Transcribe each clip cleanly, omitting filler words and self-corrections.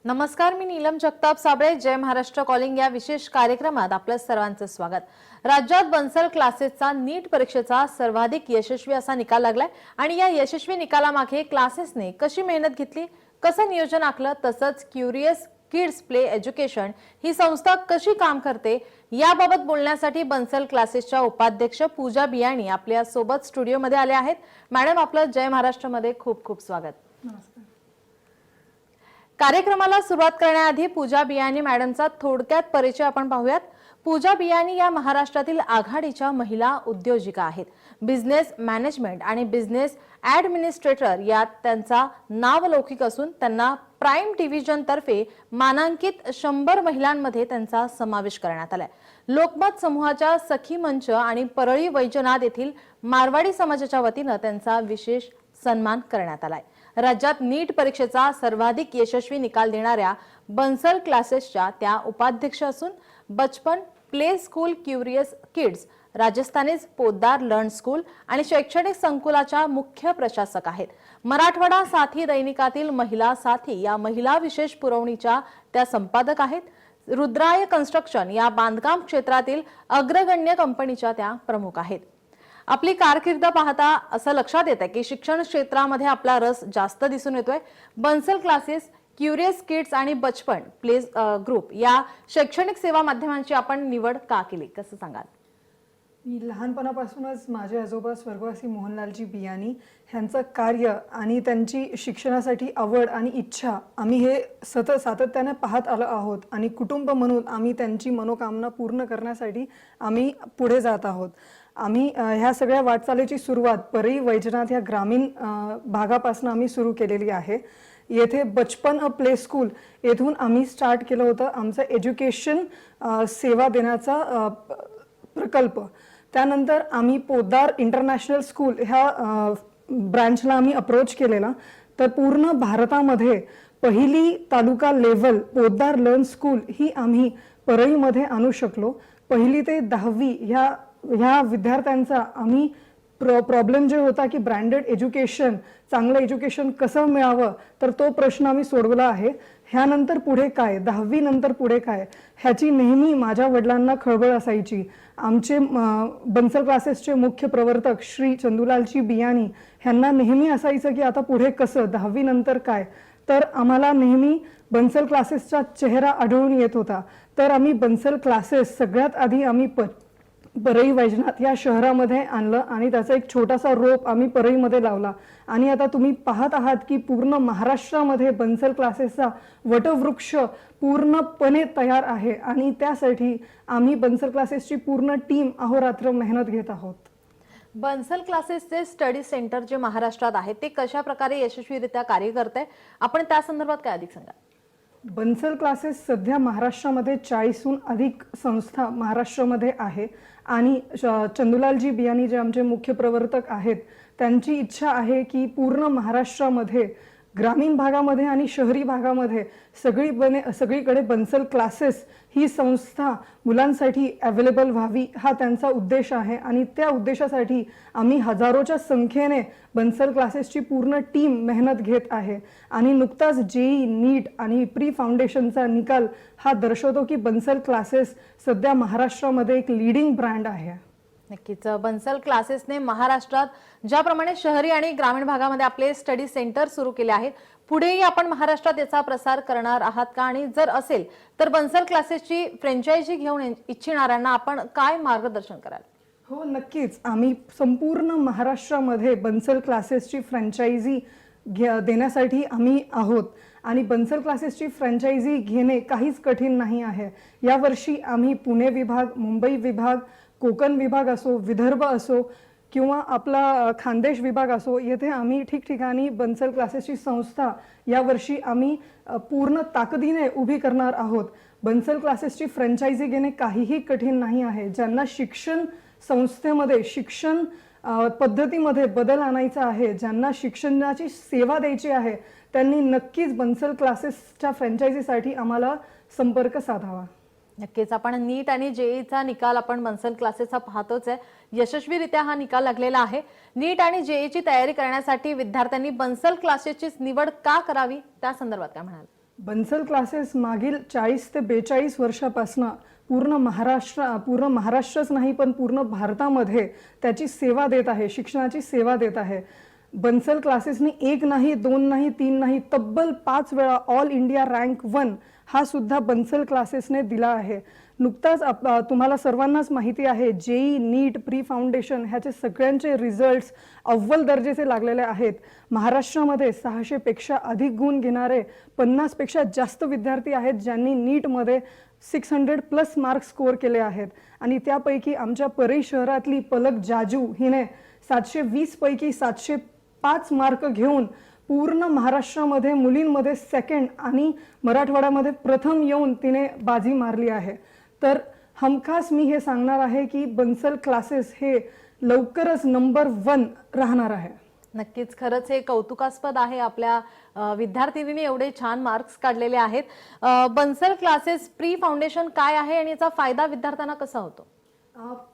नमस्कार, मी नीलम जगताप साबळे. जय महाराष्ट्र कॉलिंग या विशेष कार्यक्रमात आपलं सर्वांचं स्वागत. राज्यात बन्सल क्लासेसचा नीट परीक्षेचा सर्वाधिक यशस्वी असा निकाल लागलाय आणि या यशस्वी निकालामागे क्लासेसने कशी मेहनत घेतली, कसं नियोजन आखलं, तसंच क्युरियस किड्स प्ले एज्युकेशन ही संस्था कशी काम करते याबाबत बोलण्यासाठी बन्सल क्लासेसच्या उपाध्यक्ष पूजा बियाणी आपल्या सोबत स्टुडिओमध्ये आले आहेत. मॅडम, आपलं जय महाराष्ट्रमध्ये खूप खूप स्वागत. नमस्कार. कार्यक्रमाला सुरुवात करण्याआधी पूजा बियाणी मॅडमचा थोडक्यात परिचय आपण पाहूयात. पूजा बियाणी या महाराष्ट्रातील आघाडीच्या महिला उद्योजिका आहेत. बिझनेस मॅनेजमेंट आणि बिझनेस ॲडमिनिस्ट्रेटर यात त्यांचा नावलौकिक असून त्यांना प्राईम डिव्हिजन तर्फे मानांकित 100 महिलांमध्ये त्यांचा समावेश करण्यात आलाय. लोकमत समूहाच्या सखी मंच आणि परळी वैजनाथ येथील मारवाडी समाजाच्या वतीनं त्यांचा विशेष सन्मान करण्यात आलाय. राज्यात नीट परीक्षेचा सर्वाधिक यशस्वी निकाल देणाऱ्या बन्सल क्लासेसच्या त्या उपाध्यक्ष असून Bachpan play school curious kids, राजस्थानीज पोद्दार लर्न स्कूल आणि शैक्षणिक संकुलाच्या मुख्य प्रशासक आहेत. मराठवाडा साथी दैनिकातील महिला साथी या महिला विशेष पुरवणीच्या त्या संपादक आहेत. रुद्राय कन्स्ट्रक्शन या बांधकाम क्षेत्रातील अग्रगण्य कंपनीच्या त्या प्रमुख आहेत. आपली कारकीर्द पाहता असं लक्षात येतं की शिक्षण क्षेत्रामध्ये आपला रस जास्त दिसून येतोय. बन्सल क्लासेस, क्युरियस किड्स आणि बचपन प्ले ग्रुप या शैक्षणिक सेवा माध्यमांची आपण निवड का केली, कसं सांगाल? मी लहानपणापासूनच माझे आजोबा स्वर्गवासी मोहनलालजी बियाणी ह्यांचं कार्य आणि त्यांची शिक्षणासाठी आवड आणि इच्छा आम्ही हे सातत्याने पाहत आलो आहोत आणि कुटुंब म्हणून आम्ही त्यांची मनोकामना पूर्ण करण्यासाठी आम्ही पुढे जात आहोत. आम्ही ह्या सगळ्या वाटचालीची सुरुवात परळी वैजनाथ या ग्रामीण भागापासून आम्ही सुरू केलेली आहे. येथे बचपन प्ले स्कूल येथून आम्ही स्टार्ट केलं होतं आमचं एज्युकेशन सेवा देण्याचा प्रकल्प. त्यानंतर आम्ही पोद्दार इंटरनॅशनल स्कूल ह्या ब्रँचला आम्ही अप्रोच केलेला. तर पूर्ण भारतामध्ये पहिली तालुका लेवल पोद्दार लर्न स्कूल ही आम्ही परळीमध्ये आणू शकलो. पहिली ते 10वी ह्या विद्यार्थ्यांचा आम्ही प्रॉब्लेम जे होता की ब्रँडेड एज्युकेशन, चांगलं एज्युकेशन कसं मिळावं, तर तो प्रश्न आम्ही सोडवला आहे. ह्यानंतर पुढे काय, 10वी नंतर पुढे काय, ह्याची नेहमी माझ्या वडिलांना खळबळ असायची. आमचे बन्सल क्लासेसचे मुख्य प्रवर्तक श्री चंदूलालजी बियाणी ह्यांना नेहमी असायचं की आता पुढे कसं, 10वी नंतर काय. तर आम्हाला नेहमी बन्सल क्लासेसचा चेहरा आढळून येत होता. तर आम्ही बन्सल क्लासेस सगळ्यात आधी आम्ही परळी वैजनाथ या शहरामध्ये आणलं आणि त्याचा एक छोटासा रोप आम्ही परळीमध्ये लावला. आणि आता तुम्ही पाहत आहात की पूर्ण महाराष्ट्रामध्ये बन्सल क्लासेसचा वटवृक्ष पूर्णपणे तयार आहे आणि त्यासाठी आम्ही बन्सल क्लासेसची पूर्ण टीम अहोरात्र मेहनत घेत आहोत. बन्सल क्लासेसचे स्टडी सेंटर जे महाराष्ट्रात आहे ते कशा प्रकारे यशस्वीरित्या कार्य करते, आपण त्या संदर्भात काय अधिक सांगा? बन्सल क्लासेस सध्या महाराष्ट्रामध्ये 40हून अधिक संस्था महाराष्ट्रामध्ये आहे आणि चंदूलालजी बियाणी जे आमचे मुख्य प्रवर्तक आहेत त्यांची इच्छा आहे की पूर्ण महाराष्ट्रामध्ये ग्रामीण भागामध्ये आणि शहरी भागामध्ये सगळीकडे बन्सल क्लासेस ही संस्था मुलांसाठी अवेलेबल व्हावी, हा त्यांचा उद्देश आहे. आणि त्या उद्देशासाठी आम्ही हजारोच्या संख्येने बन्सल क्लासेसची पूर्ण टीम मेहनत घेत आहे. आणि नुकताच जेई, नीट आणि प्री फाउंडेशनचा निकाल हा दर्शवतो की बन्सल क्लासेस सध्या महाराष्ट्रामध्ये एक लीडिंग ब्रँड आहे. नक्कीच. बन्सल क्लासेसने महाराष्ट्रात ज्याप्रमाणे शहरी आणि ग्रामीण भागामध्ये आपले स्टडी सेंटर सुरू केले आहेत, पुढेही आपण महाराष्ट्रात याचा प्रसार करणार आहात का? आणि जर असेल तर बन्सल क्लासेसची फ्रँचायझी घेऊन इच्छिणाऱ्यांना आपण काय मार्गदर्शन कराल? हो, नक्कीच. आम्ही संपूर्ण महाराष्ट्रामध्ये बन्सल क्लासेसची फ्रँचायझी देण्यासाठी आम्ही आहोत. आणि बन्सल क्लासेसची फ्रँचायझी घेणे काहीच कठीण नाही आहे. यावर्षी आम्ही पुणे विभाग, मुंबई विभाग, कोकण विभाग असो, विदर्भ असो किंवा आपला खानदेश विभाग असो, येथे आम्ही ठिकठिकाणी बन्सल क्लासेसची संस्था यावर्षी आम्ही पूर्ण ताकदीने उभी करणार आहोत. बन्सल क्लासेसची फ्रँचायझी घेणे काहीही कठीण नाही आहे. ज्यांना शिक्षण संस्थेमध्ये, शिक्षण पद्धतीमध्ये बदल आणायचा आहे, ज्यांना शिक्षणाची सेवा द्यायची आहे, त्यांनी नक्कीच बन्सल क्लासेसच्या फ्रँचायझीसाठी आम्हाला संपर्क साधावा. नक्कीच. आपण नीट आणि जेईचा निकाल आपण बन्सल क्लासेसचा पाहतोच आहे. यशस्वीरित्या हा निकाल लागलेला आहे. नीट आणि जेईची तयारी करण्यासाठी विद्यार्थ्यांनी बन्सल क्लासेसची निवड का करावी, त्या संदर्भात काय म्हणाल? बन्सल क्लासेस मागील 40 ते 42 वर्षापासून पूर्ण महाराष्ट्रच नाही पण पूर्ण भारतामध्ये त्याची सेवा देत आहे, शिक्षणाची सेवा देत आहे. बन्सल क्लासेसनी 1 नाही 2 नाही 3 नाही तब्बल 5 वेळा ऑल इंडिया रँक 1 हा सुद्धा बन्सल क्लासेसने दिला आहे. नुकताच तुम्हाला सर्वांनाच माहिती आहे जेई नीट प्री फाउंडेशन ह्याचे सगळ्यांचे रिझल्ट्स अव्वल दर्जाचे लागलेले आहेत. महाराष्ट्रामध्ये 600 पेक्षा अधिक गुण घेणारे 50 पेक्षा जास्त विद्यार्थी आहेत ज्यांनी नीटमध्ये 600+ मार्क्स स्कोअर केले आहेत. आणि त्यापैकी आमच्या परई शहरातली पलक जाजू हिने 720 पैकी 705 मार्क घेऊन पूर्ण महाराष्ट्रामध्ये मुलींमध्ये सेकंड आणि मराठवाड्यामध्ये प्रथम येऊन तिने बाजी मारली आहे. तर हमखास मी हे सांगणार आहे की बन्सल क्लासेस हे लवकरच नंबर 1 राहणार आहे. नक्कीच, खरंच हे कौतुकास्पद आहे. आपल्या विद्यार्थिनीने एवढे छान मार्क्स काढलेले आहेत. बन्सल क्लासेस प्री फाउंडेशन काय आहे आणि याचा फायदा विद्यार्थ्यांना कसा होतो?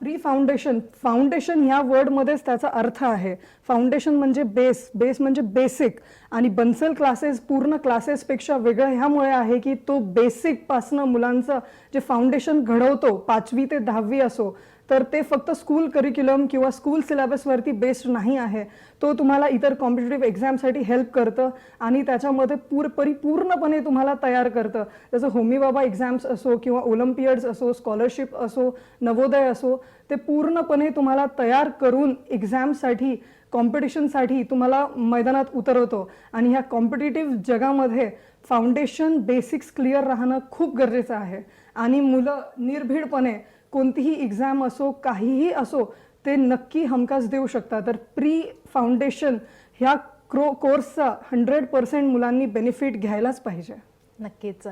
प्री फाउंडेशन ह्या वर्डमध्येच त्याचा अर्थ आहे. फाउंडेशन म्हणजे बेस म्हणजे बेसिक, आणि बन्सल क्लासेस पूर्ण क्लासेसपेक्षा वेगळं ह्यामुळे आहे की तो बेसिकपासनं मुलांचं जे फाउंडेशन घडवतो 5वी ते 10वी असो, तर ते फक्त स्कूल करिक्युलम किंवा स्कूल सिलेबसवरती बेस्ड नाही आहे. तो तुम्हाला इतर कॉम्पिटिटिव्ह एक्झामसाठी हेल्प करतं आणि त्याच्यामध्ये परिपूर्णपणे तुम्हाला तयार करतं. जसं होमी बाबा एक्झाम्स असो किंवा ओलम्पियड्स असो, स्कॉलरशिप असो, नवोदय असो, ते पूर्णपणे तुम्हाला तयार करून एक्झामसाठी कॉम्पिटिशनसाठी तुम्हाला मैदानात उतरवतो. आणि ह्या कॉम्पिटिटिव्ह जगामध्ये फाउंडेशन बेसिक्स क्लिअर राहणं खूप गरजेचं आहे. आणि मुलं निर्भीडपणे कोणतीही एक्झाम असो काहीही असो ते नक्की हमखास देऊ शकतात. तर प्री फाउंडेशन ह्या कोर्सचा 100% मुलांनी बेनिफिट घ्यायलाच पाहिजे. नक्कीच.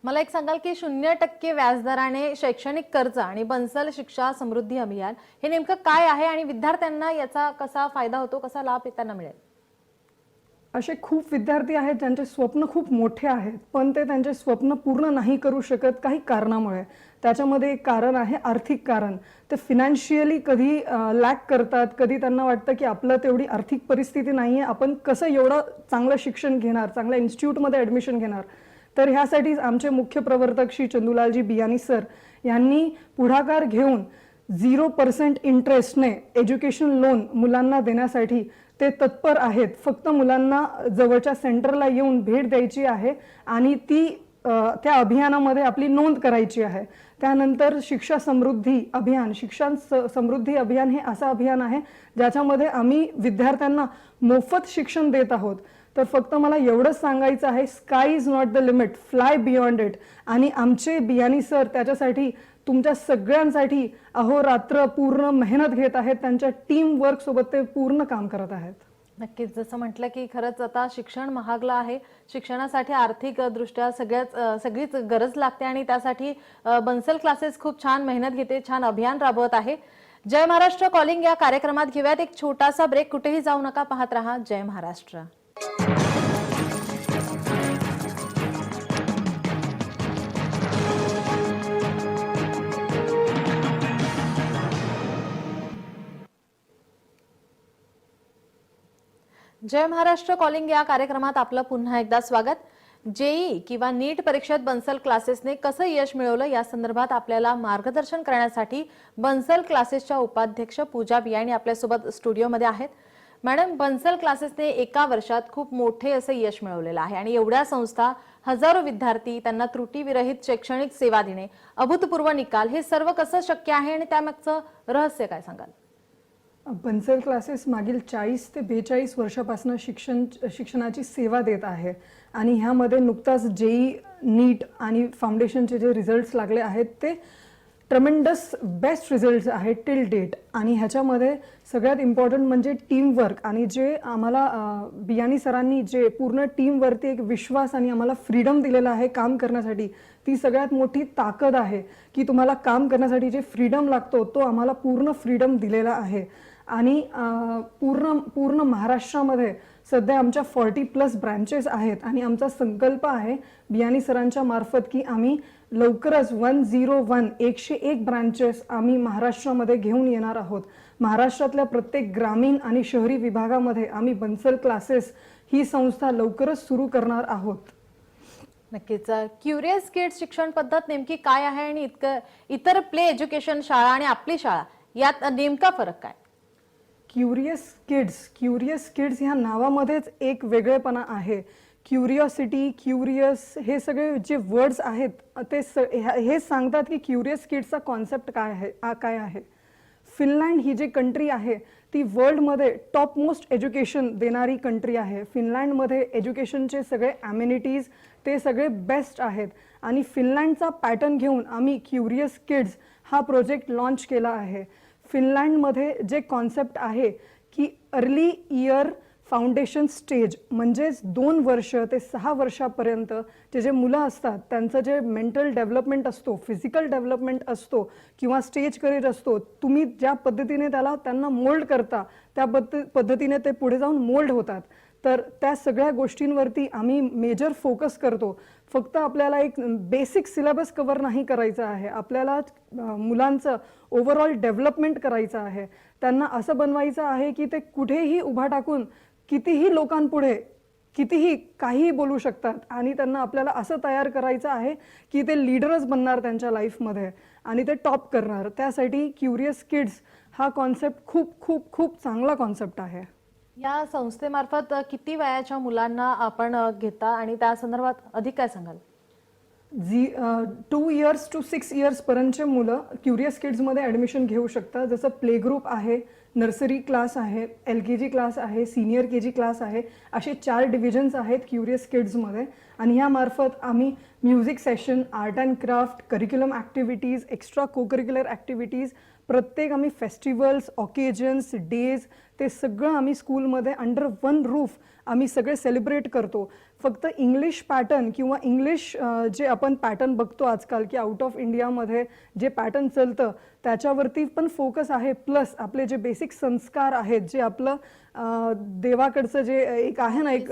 मला एक सांगाल की 0% व्याजदराने शैक्षणिक कर्ज आणि बन्सल शिक्षा समृद्धी अभियान हे नेमकं काय आहे आणि विद्यार्थ्यांना याचा कसा फायदा होतो, कसा लाभ त्यांना मिळेल? असे खूप विद्यार्थी आहेत ज्यांचे स्वप्न खूप मोठे आहेत पण ते त्यांचे स्वप्न पूर्ण नाही करू शकत काही कारणामुळे. त्याच्यामध्ये एक कारण आहे आर्थिक कारण. ते फिनान्शियली कधी लॅक करतात, कधी त्यांना वाटतं की आपलं तेवढी आर्थिक परिस्थिती नाही आहे, आपण कसं एवढं चांगलं शिक्षण घेणार, चांगल्या इन्स्टिट्यूटमध्ये ॲडमिशन घेणार. तर ह्यासाठीच आमचे मुख्य प्रवर्तक श्री चंदूलालजी बियानी सर यांनी पुढाकार घेऊन 0% इंटरेस्टने एज्युकेशन लोन मुलांना देण्यासाठी ते तत्पर आहेत. फक्त मुलांना जवळच्या सेंटरला येऊन भेट द्यायची आहे आणि त्या अभियानामध्ये आपली नोंद करायची आहे. त्यानंतर शिक्षा समृद्धी अभियान हे असं अभियान आहे ज्याच्यामध्ये आम्ही विद्यार्थ्यांना मोफत शिक्षण देत आहोत. तर फक्त मला एवढंच सांगायचं आहे, sky is not the limit, fly beyond it. आणि आमचे बियानी सर त्याच्यासाठी तुमच्या सगळ्यांसाठी अहोरात्र पूर्ण मेहनत घेत आहेत. त्यांच्या टीम वर्क सोबत ते पूर्ण काम करत आहेत. नक्कीच, जसं म्हटलं की खरंच आता शिक्षण महागलं आहे. शिक्षणासाठी आर्थिक दृष्ट्या सगळीच गरज लागते आणि त्यासाठी बन्सल क्लासेस खूप छान मेहनत घेते, छान अभियान राबवत आहे. जय महाराष्ट्र कॉलिंग या कार्यक्रमात घेऊयात एक छोटासा ब्रेक. कुठेही जाऊ नका, पाहत रहा जय महाराष्ट्र. जय महाराष्ट्र कॉलिंग या कार्यक्रमात आपलं पुन्हा एकदा स्वागत. जेई किंवा नीट परीक्षेत बन्सल क्लासेसने कसं यश मिळवलं या संदर्भात आपल्याला मार्गदर्शन करण्यासाठी बन्सल क्लासेसच्या उपाध्यक्ष पूजा बियाणी आपल्यासोबत स्टुडिओमध्ये आहेत. मॅडम, बन्सल क्लासेसने एका वर्षात खूप मोठे असे यश मिळवलेलं आहे आणि एवढ्या संस्था, हजारो विद्यार्थी, त्यांना त्रुटीविरहित शैक्षणिक सेवा देणे, अभूतपूर्व निकाल, हे सर्व कसं शक्य आहे आणि त्यामागचं रहस्य काय सांगाल? बन्सल क्लासेस मागील 40 ते 42 वर्षापासून शिक्षणाची सेवा देत आहे. आणि ह्यामध्ये नुकताच जेई नीट आणि फाउंडेशनचे जे रिझल्ट्स लागले आहेत ते ट्रमेंडस बेस्ट रिझल्ट्स आहेत टिल डेट. आणि ह्याच्यामध्ये सगळ्यात इम्पॉर्टंट म्हणजे टीमवर्क. आणि जे आम्हाला बियानी सरांनी जे पूर्ण टीमवरती एक विश्वास आणि आम्हाला फ्रीडम दिलेला आहे काम करण्यासाठी, ती सगळ्यात मोठी ताकद आहे की तुम्हाला काम करण्यासाठी जे फ्रीडम लागतो तो आम्हाला पूर्ण फ्रीडम दिलेला आहे. आणि पूर्ण महाराष्ट्रामध्ये सध्या आमच्या 40+ ब्रँचेस आहेत. आणि आमचा संकल्प आहे बियानी सरांच्या मार्फत की आम्ही लवकरच 101 ब्रँचेस आम्ही महाराष्ट्रामध्ये घेऊन येणार आहोत. महाराष्ट्रातल्या प्रत्येक ग्रामीण आणि शहरी विभागामध्ये आम्ही बन्सल क्लासेस ही संस्था लवकरच सुरू करणार आहोत. नक्कीच. क्युरियस किड्स शिक्षण पद्धत नेमकी काय आहे आणि इतर प्ले एज्युकेशन शाळा आणि आपली शाळा यात नेमका फरक काय? क्युरियस किड्स ह्या नावामध्येच एक वेगळेपणा आहे. क्युरिओसिटी, क्युरियस हे सगळे जे वर्ड्स आहेत ते हे सांगतात की क्युरियस किड्सचा कॉन्सेप्ट काय आहे. फिनलँड ही जी कंट्री आहे ती वर्ल्डमध्ये टॉप मोस्ट एज्युकेशन देणारी कंट्री आहे. फिनलँडमध्ये एज्युकेशनचे सगळे ॲम्युनिटीज ते सगळे बेस्ट आहेत आणि फिनलँडचा पॅटर्न घेऊन आम्ही क्युरियस किड्स हा प्रोजेक्ट लॉन्च केला आहे. फिनलँडमध्ये जे कॉन्सेप्ट आहे की अर्ली इयर फाउंडेशन स्टेज म्हणजेच 2 वर्ष ते 6 वर्षापर्यंत जे मुलं असतात त्यांचं जे मेंटल डेव्हलपमेंट असतो, फिजिकल डेव्हलपमेंट असतो किंवा स्टेज करिअर असतो, तुम्ही ज्या पद्धतीने त्यांना मोल्ड करता त्या पद्धतीने ते पुढे जाऊन मोल्ड होतात. तर त्या सगळ्या गोष्टींवरती आम्ही मेजर फोकस करतो. फक्त आपल्याला एक बेसिक सिलेबस कव्हर नाही करायचा आहे, आपल्याला मुलांचं ओव्हरऑल डेव्हलपमेंट करायचं आहे. त्यांना असं बनवायचं आहे की ते कुठेही उभा टाकून कितीही लोकांपुढे कितीही काहीही बोलू शकतात आणि त्यांना आपल्याला असं तयार करायचं आहे की ते लीडरच बनणार त्यांच्या लाईफमध्ये आणि ते टॉप करणार. त्यासाठी क्युरियस किड्स हा कॉन्सेप्ट खूप खूप खूप चांगला कॉन्सेप्ट आहे. या संस्थेमार्फत किती वयाच्या मुलांना आपण घेता आणि त्या संदर्भात अधिक काय सांगाल? 2 इयर्स टू 6 इयर्स पर्यंतचे मुलं क्युरियस किड्समध्ये ॲडमिशन घेऊ शकतात. जसं प्ले ग्रुप आहे, नर्सरी क्लास आहे, LKG क्लास आहे, सिनियर KG क्लास आहे, असे 4 डिव्हिजन्स आहेत क्युरियस किड्समध्ये. आणि ह्यामार्फत आम्ही music session, art and craft, curriculum activities, extra को करिक्युलर ॲक्टिव्हिटीज, प्रत्येक आम्ही फेस्टिवल्स, ऑकेजन्स, डेज ते सगळं आम्ही स्कूलमध्ये अंडर 1 रूफ आम्ही सगळे सेलिब्रेट करतो. फक्त इंग्लिश पॅटर्न किंवा इंग्लिश जे आपण पॅटर्न बघतो आजकाल की आउट ऑफ इंडियामध्ये जे पॅटर्न चालतं त्याच्यावरती पण फोकस आहे. प्लस आपले जे बेसिक संस्कार आहेत, जे आपलं देवाकडचं जे एक आहे ना एक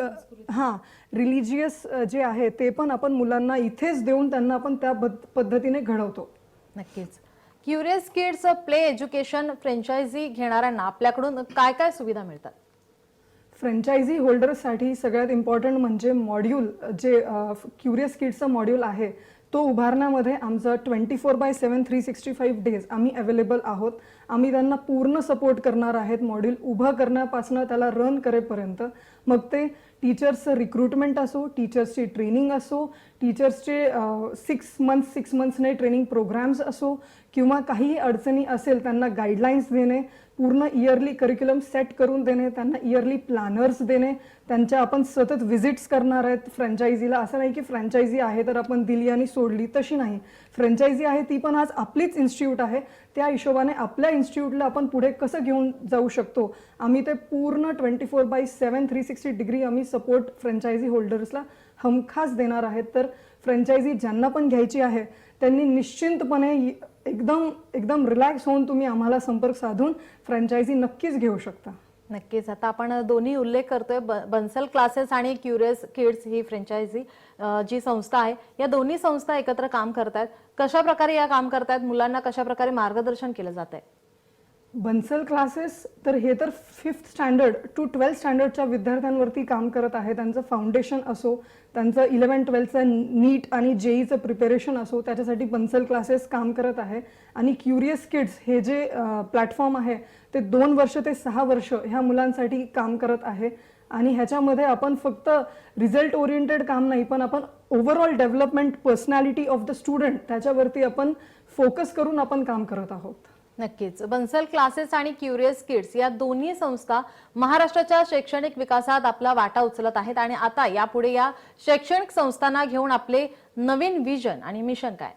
रिलिजियस जे आहे ते पण आपण मुलांना इथेच देऊन त्यांना आपण त्या पद्धतीने घडवतो. नक्कीच. Curious kids play education franchise घेणाऱ्यांना आपल्याकडून काय काय सुविधा मिळतात? फ्रँचायझी होल्डर्ससाठी सगळ्यात इम्पॉर्टंट म्हणजे मॉड्यूल, जे क्युरियस किड्सचं मॉड्यूल आहे तो उभारण्यामध्ये आमचं 24/7 365 डेज आम्ही अवेलेबल आहोत. आम्ही त्यांना पूर्ण सपोर्ट करणार आहेत मॉड्यूल उभं करण्यापासून त्याला रन करेपर्यंत. मग ते टीचर्सचं रिक्रुटमेंट असो, टीचर्सची ट्रेनिंग असो, टीचर्सचे 6 मंथ्सने ट्रेनिंग प्रोग्राम्स असो किंवा काहीही अडचणी असेल त्यांना गाईडलाईन्स देणे, पूर्ण इयरली करिक्युलम सेट करून देणे, त्यांना इयरली प्लॅनर्स देणे, त्यांच्या आपण सतत व्हिजिट्स करणार आहेत फ्रँचायझीला. असं नाही की फ्रँचायझी आहे तर आपण दिली आणि सोडली, तशी नाही. फ्रँचायझी आहे ती पण आज आपलीच इन्स्टिट्यूट आहे. त्या हिशोबाने आपल्या इन्स्टिट्यूटला आपण पुढे कसं घेऊन जाऊ शकतो आम्ही ते पूर्ण 24/7 360 डिग्री आम्ही सपोर्ट फ्रँचायझी होल्डर्सला हमखास देणार आहेत. तर फ्रँचायझी ज्यांना पण घ्यायची आहे त्यांनी निश्चिंतपणे एकदम रिलॅक्स होऊन तुम्ही आम्हाला संपर्क साधून फ्रँचायझी नक्कीच घेऊ शकता. नक्कीच. आता आपण दोन्ही उल्लेख करतोय, बन्सल क्लासेस आणि क्युरियस किड्स ही फ्रँचायझी जी संस्था आहे, या दोन्ही संस्था एकत्र काम करतायत. कशा प्रकारे या काम करतायत, मुलांना कशा प्रकारे मार्गदर्शन केलं जात आहे? बन्सल क्लासेस तर हे तर 5th स्टँडर्ड टू 12th स्टँडर्डच्या विद्यार्थ्यांवरती काम करत आहे. त्यांचं फाउंडेशन असो, त्यांचं 11-12चं नीट आणि JEEचं प्रिपेरेशन असो, त्याच्यासाठी बन्सल क्लासेस काम करत आहे. आणि क्युरियस किड्स हे जे प्लॅटफॉर्म आहे ते 2 वर्ष ते 6 वर्ष ह्या मुलांसाठी काम करत आहे. आणि ह्याच्यामध्ये आपण फक्त रिझल्ट ओरिएंटेड काम नाही, पण आपण overall development, personality of the student त्याच्यावरती आपण फोकस करून आपण काम करत आहोत. नक्कीच. बन्सल क्लासेस आणि क्युरियस किड्स या दोन्ही संस्था महाराष्ट्राच्या शैक्षणिक विकासात आपला वाटा उचलत आहेत आणि आता यापुढे या शैक्षणिक संस्थांना घेऊन आपले नवीन विजन आणि मिशन काय?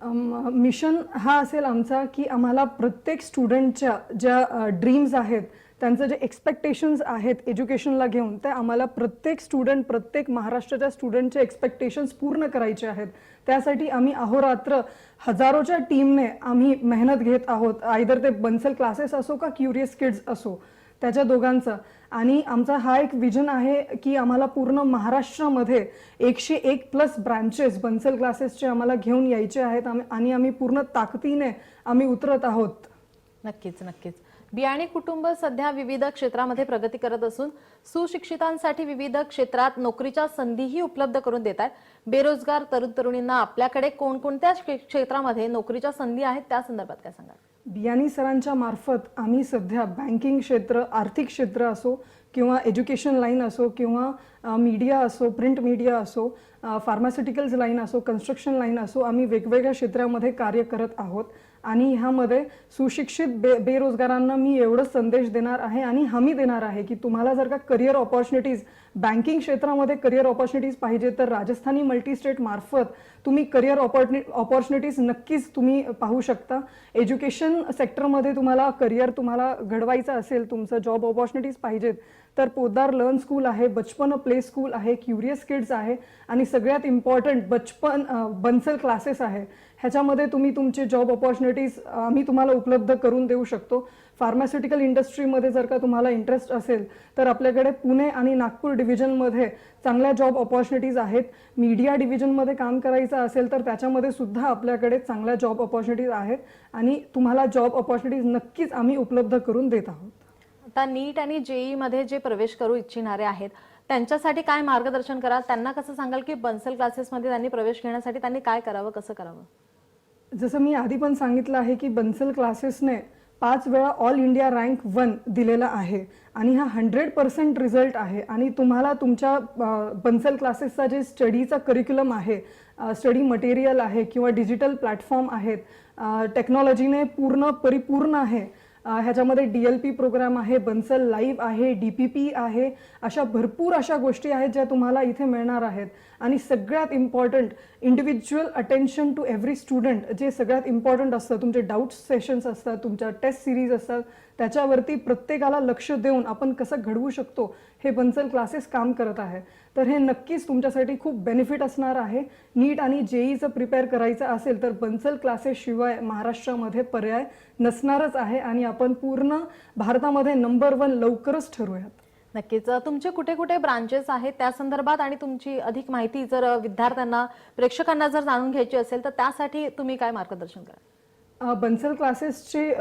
मिशन हा असेल आमचा की आम्हाला प्रत्येक स्टुडंटच्या ज्या ड्रीम्स आहेत, त्यांचं जे एक्सपेक्टेशन्स आहेत एज्युकेशनला घेऊन, ते आम्हाला प्रत्येक महाराष्ट्राच्या स्टुडंटचे एक्सपेक्टेशन्स पूर्ण करायचे आहेत. त्यासाठी आम्ही अहोरात्र हजारोच्या टीमने आम्ही मेहनत घेत आहोत. आयदर ते बन्सल क्लासेस असो का क्युरियस किड्स असो, त्याच्या दोघांचं. आणि आमचा हा एक विजन आहे की आम्हाला पूर्ण महाराष्ट्रामध्ये 101+ ब्रांचेस बन्सल क्लासेसचे आम्हाला घेऊन यायचे आहेत आणि आम्ही पूर्ण ताकदीने आम्ही उतरत आहोत. नक्कीच. बियाणी कुटुंब सध्या विविध क्षेत्रामध्ये प्रगती करत असून सुशिक्षितांसाठी विविध क्षेत्रात नोकरीच्या संधीही उपलब्ध करून देत आहेत. बेरोजगार तरुण तरुणींना आपल्याकडे कोणकोणत्या क्षेत्रामध्ये नोकरीच्या संधी आहेत त्या संदर्भात काय सांगाल? बियाणी सरांच्या मार्फत आम्ही सध्या बँकिंग क्षेत्र, आर्थिक क्षेत्र असो किंवा एज्युकेशन लाईन असो किंवा मीडिया असो, प्रिंट मीडिया असो, फार्मास्युटिकल्स लाईन असो, कन्स्ट्रक्शन लाईन असो, आम्ही वेगवेगळ्या क्षेत्रामध्ये कार्य करत आहोत. आणि ह्यामध्ये सुशिक्षित बेरोजगारांना मी एवढंच संदेश देणार आहे आणि हमी देणार आहे की तुम्हाला जर का करिअर ऑपॉर्च्युनिटीज, बँकिंग क्षेत्रामध्ये करिअर ऑपॉर्च्युनिटीज पाहिजे तर राजस्थानी मल्टीस्टेट मार्फत तुम्ही करिअर ऑपॉर्च्युनिटीज नक्कीच तुम्ही पाहू शकता. एज्युकेशन सेक्टरमध्ये तुम्हाला घडवायचं असेल, तुमचं जॉब ऑपॉर्च्युनिटीज पाहिजेत तर पोद्दार लर्न स्कूल आहे, बचपन प्ले स्कूल आहे, क्युरियस किड्स आहे आणि सगळ्यात इम्पॉर्टंट बन्सल क्लासेस आहे. ह्याच्यामध्ये तुम्ही तुमचे जॉब ऑपॉर्च्युनिटीज आम्ही तुम्हाला उपलब्ध करून देऊ शकतो. फार्मास्युटिकल इंडस्ट्रीमध्ये जर का तुम्हाला इंटरेस्ट असेल तर आपल्याकडे पुणे आणि नागपूर डिव्हिजनमध्ये चांगल्या जॉब ऑपॉर्च्युनिटीज आहेत. मीडिया डिव्हिजनमध्ये काम करायचं असेल तर त्याच्यामध्ये सुद्धा आपल्याकडे चांगल्या जॉब ऑपॉर्च्युनिटीज आहेत आणि तुम्हाला जॉब ऑपॉर्च्युनिटीज नक्कीच आम्ही उपलब्ध करून देत आहोत. आता नीट आणि जेई मध्ये जे प्रवेश करू इच्छिणारे आहेत त्यांच्यासाठी काय मार्गदर्शन कराल? त्यांना कसं सांगाल की बन्सल क्लासेसमध्ये त्यांनी प्रवेश घेण्यासाठी त्यांनी काय करावं, कसं करावं? जसं मी आधी पण सांगितलं आहे की बन्सल क्लासेसने 5 वेळा ऑल इंडिया रँक 1 दिलेला आहे आणि हा 100% रिझल्ट आहे. आणि तुम्हाला तुमच्या बन्सल क्लासेसचा जे स्टडीचा करिक्युलम आहे, स्टडी मटेरियल आहे किंवा डिजिटल प्लॅटफॉर्म आहेत, टेक्नॉलॉजीने परिपूर्ण आहे. ह्याच्यामध्ये DLP प्रोग्राम आहे, बन्सल लाईव्ह आहे, DPP आहे, अशा भरपूर अशा गोष्टी आहेत ज्या तुम्हाला इथे मिळणार आहेत. आणि सगळ्यात important individual attention to every student जे सगळ्यात इम्पॉर्टंट असतं. तुमचे डाऊट सेशन्स असतात, तुमच्या टेस्ट सिरीज असतात, त्याच्यावरती प्रत्येकाला लक्ष देऊन आपण कसं घडवू शकतो हे बन्सल क्लासेस काम करत आहे. तर हे नक्कीच तुमच्यासाठी खूप बेनिफिट असणार आहे. नीट आणि जेईचं प्रिपेअर करायचं असेल तर बन्सल क्लासेस शिवाय महाराष्ट्रामध्ये पर्याय नसणारच आहे आणि आपण पूर्ण भारतामध्ये नंबर 1 लवकरच ठरूयात. नक्कीच. तुमचे कुठे कुठे ब्रांचेस आहेत त्या संदर्भात आणि तुमची अधिक माहिती जर विद्यार्थ्यांना, प्रेक्षकांना जर जाणून घ्यायची असेल तर त्यासाठी तुम्ही काय मार्गदर्शन कराल? बन्सल क्लासेसचे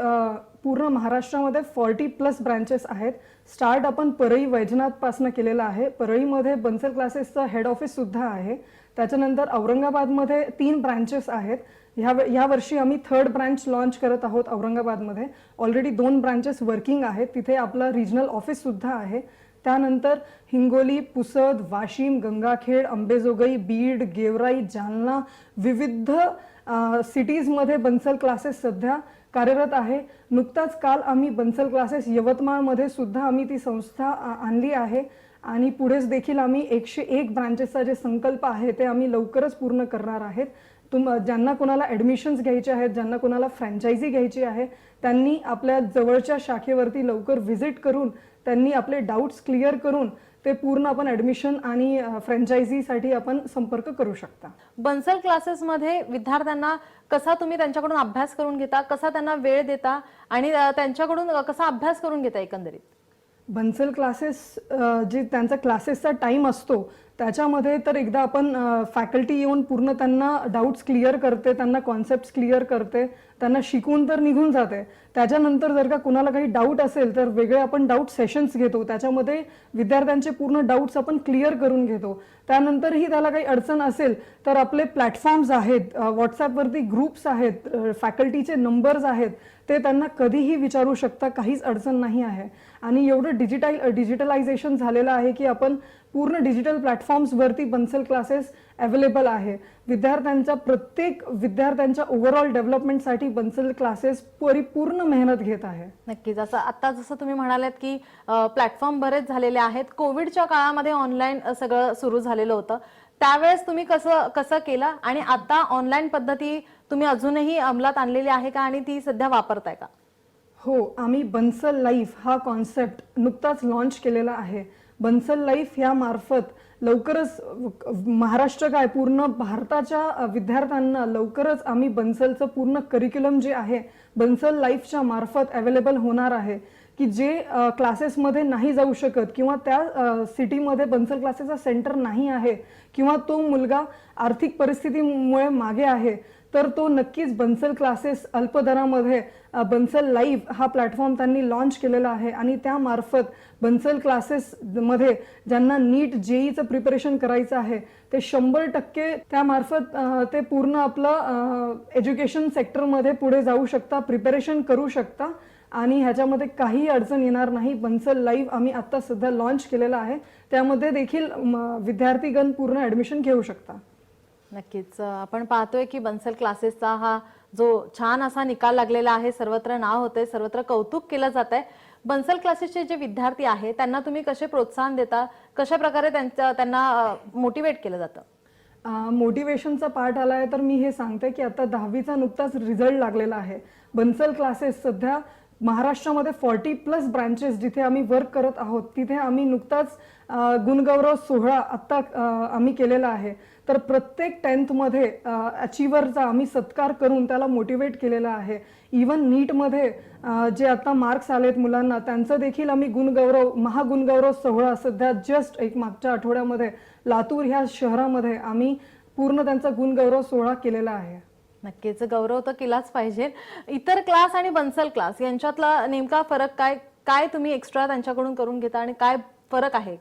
पूर्ण महाराष्ट्रामध्ये 40+ ब्रांचेस आहेत. स्टार्ट आपण परळी वैजनाथपासून केलेला आहे. परळीमध्ये बन्सल क्लासेसचं हेड ऑफिस सुद्धा आहे. त्याच्यानंतर औरंगाबादमध्ये 3 ब्रांचेस आहेत. ह्या वर्षी आम्ही 3rd ब्रांच लॉन्च करत आहोत औरंगाबादमध्ये. ऑलरेडी 2 ब्रांचेस वर्किंग आहेत. तिथे आपलं रिजनल ऑफिस सुद्धा आहे. त्यानंतर हिंगोली, पुसद, वाशिम, गंगाखेड, अंबेजोगाई, बीड, गेवराई, जालना, विविध सिटीजमध्ये बन्सल क्लासेस सध्या कार्यरत आहे. नुकताच काल आम्ही बन्सल क्लासेस यवतमाळमध्ये सुद्धा आम्ही ती संस्था आणली आहे आणि पुढेच देखील आम्ही 101 ब्रांचेसचा जे संकल्प आहे ते आम्ही लवकरच पूर्ण करणार आहेत. ज्यांना कोणाला ॲडमिशन्स घ्यायचे आहेत, ज्यांना कोणाला फ्रँचायझी घ्यायची आहे, त्यांनी आपल्या जवळच्या शाखेवरती लवकर व्हिजिट करून त्यांनी आपले डाऊट्स क्लिअर करून ते पूर्ण आपण ॲडमिशन आणि फ्रँचायझीसाठी आपण संपर्क करू शकता. बन्सल क्लासेसमध्ये विद्यार्थ्यांना कसा तुम्ही त्यांच्याकडून अभ्यास करून घेता, कसा त्यांना वेळ देता आणि त्यांच्याकडून कसा अभ्यास करून घेता एकंदरीत? बन्सल क्लासेस जे त्यांचा क्लासेसचा टाईम असतो त्याच्यामध्ये तर एकदा आपण फॅकल्टी येऊन पूर्ण त्यांना डाऊट्स क्लिअर करते, त्यांना कॉन्सेप्ट्स क्लिअर करते, त्यांना शिकवून तर निघून जाते. त्याच्यानंतर जर का कुणाला काही डाऊट असेल तर वेगळे आपण डाऊट सेशन्स घेतो. त्याच्यामध्ये विद्यार्थ्यांचे पूर्ण डाऊट्स आपण क्लिअर करून घेतो. त्यानंतरही त्याला काही अडचण असेल तर आपले प्लॅटफॉर्म्स आहेत, व्हॉट्सॲपवरती ग्रुप्स आहेत, फॅकल्टीचे नंबर्स आहेत, ते त्यांना कधीही विचारू शकता, काहीच अडचण नाही आहे. आणि एवढं डिजिटलायझेशन झालेलं आहे की आपण पूर्ण डिजिटल प्लॅटफॉर्म्सवरती बन्सल क्लासेस अवेलेबल आहे. प्रत्येक विद्यार्थ्यांच्या ओव्हरऑल डेव्हलपमेंटसाठी बन्सल क्लासेस परिपूर्ण मेहनत घेत आहे. नक्कीच. जसं तुम्ही म्हणालात की प्लॅटफॉर्म बरेच झालेले आहेत. कोविडच्या काळामध्ये ऑनलाईन सगळं सुरू झालेलं होतं, त्यावेळेस तुम्ही कसं केलं आणि आता ऑनलाईन पद्धती तुम्ही अजूनही अंमलात आणलेली आहे का आणि ती सध्या वापरताय का? हो, आम्ही बन्सल लाईफ हा कॉन्सेप्ट नुकताच लॉन्च केलेला आहे. बन्सल लाईफ या मार्फत लवकरच महाराष्ट्र काय पूर्ण भारताच्या विद्यार्थ्यांना लवकरच आम्ही बन्सलचं पूर्ण करिक्युलम जे आहे बन्सल लाईफच्या मार्फत अवेलेबल होणार आहे की जे क्लासेसमध्ये नाही जाऊ शकत किंवा त्या सिटीमध्ये बन्सल क्लासेसचा सेंटर नाही आहे किंवा तो मुलगा आर्थिक परिस्थितीमुळे मागे आहे तर तो नक्कीच बन्सल क्लासेस अल्प दरामध्ये बन्सल लाईव्ह हा प्लॅटफॉर्म त्यांनी लॉन्च केलेला आहे आणि त्यामार्फत बन्सल क्लासेसमध्ये ज्यांना नीट जेईचं प्रिपरेशन करायचं आहे ते 100% त्यामार्फत ते पूर्ण आपलं एज्युकेशन सेक्टरमध्ये पुढे जाऊ शकता, प्रिपरेशन करू शकता आणि ह्याच्यामध्ये काही अडचण येणार नाही. बन्सल लाईव्ह आम्ही आता सध्या लॉन्च केलेला आहे, त्यामध्ये देखील विद्यार्थीगण पूर्ण ॲडमिशन घेऊ शकता. नक्कीच आपण पाहतोय की बन्सल क्लासेसचा हा जो छान असा निकाल लागलेला आहे, सर्वत्र नाव होते, सर्वत्र कौतुक केलं जात आहे. बन्सल क्लासेसचे जे विद्यार्थी आहेत त्यांना तुम्ही कसे प्रोत्साहन देता, कशा प्रकारे त्यांना मोटिवेट केलं जातं? मोटिवेशनचा पार्ट आला आहे तर मी हे सांगते की आता 10वीचा नुकताच रिझल्ट लागलेला आहे. बन्सल क्लासेस सध्या महाराष्ट्रामध्ये 40+ ब्रांचेस जिथे आम्ही वर्क करत आहोत तिथे आम्ही नुकताच गुणगौरव सोहळा आत्ता आम्ही केलेला आहे. तर प्रत्येक 10th मध्ये अचिव्हरचा आम्ही सत्कार करून त्याला मोटिवेट केलेला आहे. इवन नीटमध्ये जे आता मार्क्स आलेत मुलांना त्यांचं देखील आम्ही महागुणगौरव सोहळा सध्या जस्ट एक मागच्या आठवड्यामध्ये लातूर ह्या शहरामध्ये आम्ही पूर्ण त्यांचा गुणगौरव सोहळा केलेला आहे. नक्कीच गौरव तर केलाच पाहिजे. इतर क्लास आणि बन्सल क्लास यांच्यातला नेमका फरक काय तुम्ही एक्स्ट्रा त्यांच्याकडून करून घेता आणि काय फरक आहे?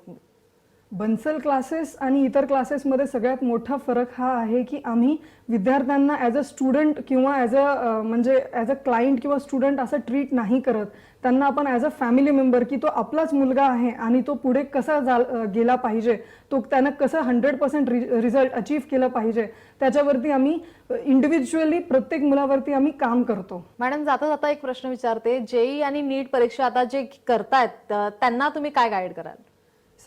बन्सल क्लासेस आणि इतर क्लासेसमध्ये सगळ्यात मोठा फरक हा आहे की आम्ही विद्यार्थ्यांना ॲज अ स्टुडंट किंवा ॲज अ क्लायंट किंवा स्टुडंट असं ट्रीट नाही करत. त्यांना आपण ॲज अ फॅमिली मेंबर की तो आपलाच मुलगा आहे आणि तो पुढे कसा गेला पाहिजे, तो त्यानं कसं 100% रिझल्ट अचीव्ह केलं पाहिजे त्याच्यावरती आम्ही इंडिव्हिज्युअली प्रत्येक मुलावरती आम्ही काम करतो. मॅडम जाता जाता एक प्रश्न विचारते, जेई आणि नीट परीक्षा आता जे करतायत त्यांना तुम्ही काय गाईड कराल?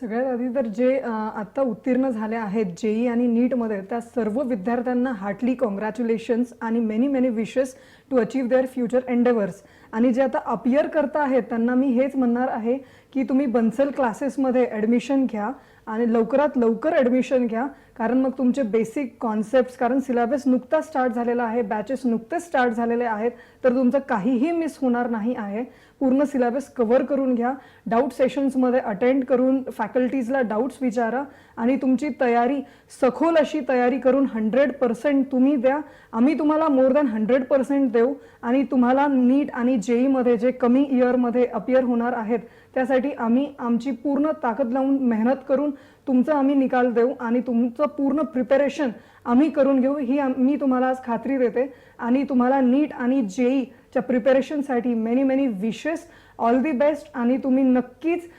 सगळ्यात आधी तर जे आत्ता उत्तीर्ण झाले आहेत जेई आणि नीटमध्ये त्या सर्व विद्यार्थ्यांना हार्टली कॉंग्रॅच्युलेशन्स आणि many wishes to achieve their future endeavours. आणि जे आता अपियर करता आहेत त्यांना मी हेच म्हणणार आहे की तुम्ही बन्सल क्लासेसमध्ये ॲडमिशन घ्या आणि लवकरात लवकर ॲडमिशन घ्या, कारण मग तुमचे बेसिक कॉन्सेप्ट्स, कारण सिलेबस नुकताच स्टार्ट झालेला आहे, बॅचेस नुकतेच स्टार्ट झालेले आहेत, तर तुमचं काहीही मिस होणार नाही आहे. पूर्ण सिलेबस कव्हर करून घ्या, डाऊट सेशन्समध्ये अटेंड करून फॅकल्टीजला डाऊट्स विचारा आणि तुमची तयारी सखोल अशी तयारी करून 100% तुम्ही द्या. आम्ही तुम्हाला मोर दॅन 100% देऊ आणि तुम्हाला नीट आणि जेईमध्ये जे कमी इयरमध्ये अपियर होणार आहेत त्यासाठी आम्ही आमची पूर्ण ताकद लावून मेहनत करून तुमचा आम्ही निकाल देऊ आणि तुमचं पूर्ण प्रिपरेशन आम्ही करून घेऊ ही मी तुम्हाला आज खात्री देते. आणि तुम्हाला नीट आणि जेईच्या प्रिपरेशनसाठी many wishes, all the best. आणि तुम्ही नक्कीच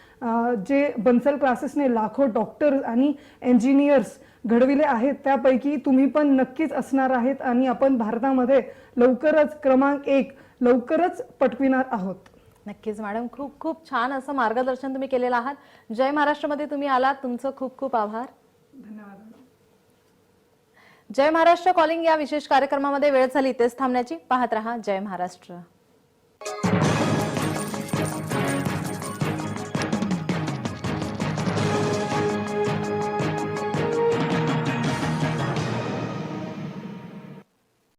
जे बन्सल क्लासेसने लाखो डॉक्टर्स आणि इंजिनियर्स घडविले आहेत त्यापैकी तुम्ही पण नक्कीच असणार आहेत आणि आपण भारतामध्ये लवकरच क्रमांक 1 लवकरच पटविणार आहोत. नक्कीच मॅडम, खूप खूप छान असं मार्गदर्शन तुम्ही केलेलं आहात. जय महाराष्ट्रमध्ये तुम्ही आलात, तुमचं खूप खूप आभार. धन्यवाद. जय महाराष्ट्र कॉलिंग या विशेष कार्यक्रमामध्ये वेळ झाली इथेच थांबण्याची. पाहत रहा जय महाराष्ट्र.